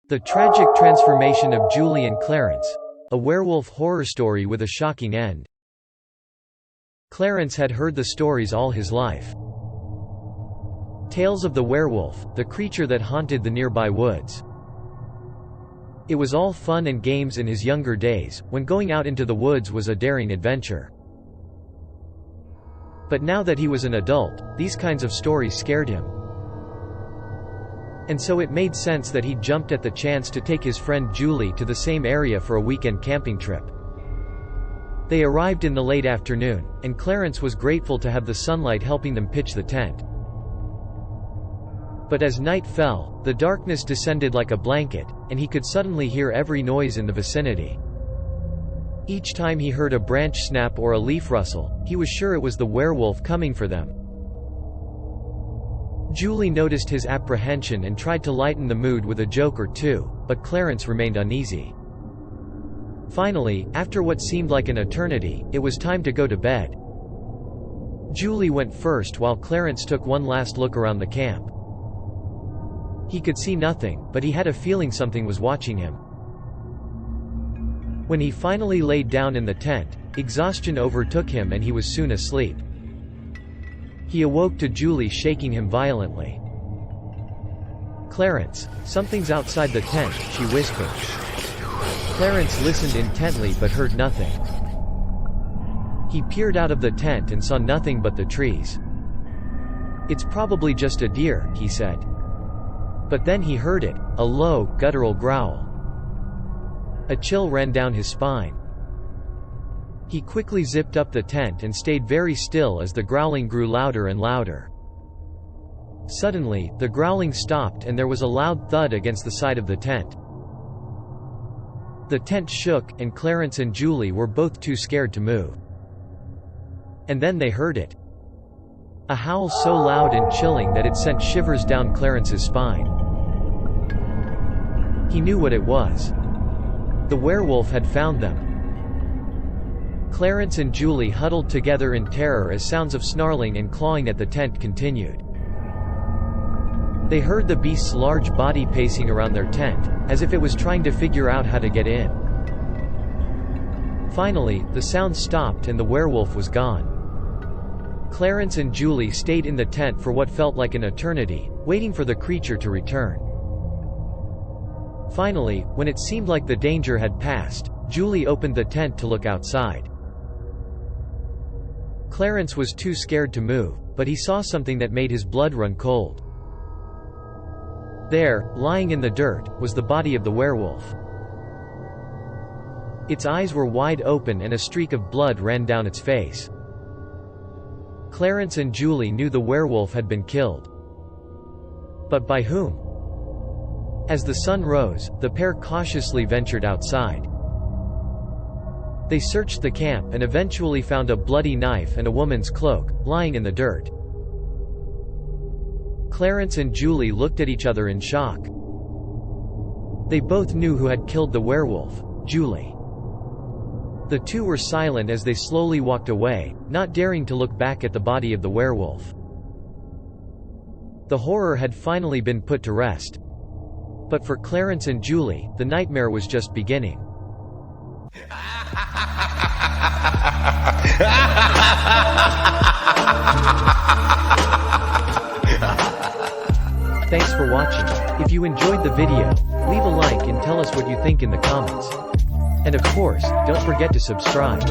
The tragic transformation of Julie and Clarence. A werewolf horror story with a shocking end. Clarence had heard the stories all his life. Tales of the werewolf, the creature that haunted the nearby woods. It was all fun and games in his younger days, when going out into the woods was a daring adventure. But now that he was an adult, these kinds of stories scared him. And so it made sense that he jumped at the chance to take his friend Julie to the same area for a weekend camping trip. They arrived in the late afternoon, and Clarence was grateful to have the sunlight helping them pitch the tent. But as night fell, the darkness descended like a blanket, and he could suddenly hear every noise in the vicinity. Each time he heard a branch snap or a leaf rustle, he was sure it was the werewolf coming for them. Julie noticed his apprehension and tried to lighten the mood with a joke or two, but Clarence remained uneasy. Finally, after what seemed like an eternity, it was time to go to bed. Julie went first while Clarence took one last look around the camp. He could see nothing, but he had a feeling something was watching him. When he finally laid down in the tent, exhaustion overtook him and he was soon asleep. He awoke to Julie shaking him violently. "Clarence, something's outside the tent," she whispered. Clarence listened intently but heard nothing. He peered out of the tent and saw nothing but the trees. "It's probably just a deer," he said. But then he heard it, a low, guttural growl. A chill ran down his spine. He quickly zipped up the tent and stayed very still as the growling grew louder and louder. Suddenly, the growling stopped and there was a loud thud against the side of the tent. The tent shook, and Clarence and Julie were both too scared to move. And then they heard it. A howl so loud and chilling that it sent shivers down Clarence's spine. He knew what it was. The werewolf had found them. Clarence and Julie huddled together in terror as sounds of snarling and clawing at the tent continued. They heard the beast's large body pacing around their tent, as if it was trying to figure out how to get in. Finally, the sound stopped and the werewolf was gone. Clarence and Julie stayed in the tent for what felt like an eternity, waiting for the creature to return. Finally, when it seemed like the danger had passed, Julie opened the tent to look outside. Clarence was too scared to move, but he saw something that made his blood run cold. There, lying in the dirt, was the body of the werewolf. Its eyes were wide open and a streak of blood ran down its face. Clarence and Julie knew the werewolf had been killed. But by whom? As the sun rose, the pair cautiously ventured outside. They searched the camp and eventually found a bloody knife and a woman's cloak, lying in the dirt. Clarence and Julie looked at each other in shock. They both knew who had killed the werewolf: Julie. The two were silent as they slowly walked away, not daring to look back at the body of the werewolf. The horror had finally been put to rest. But for Clarence and Julie, the nightmare was just beginning. Thanks for watching. If you enjoyed the video, leave a like and tell us what you think in the comments. And of course, don't forget to subscribe.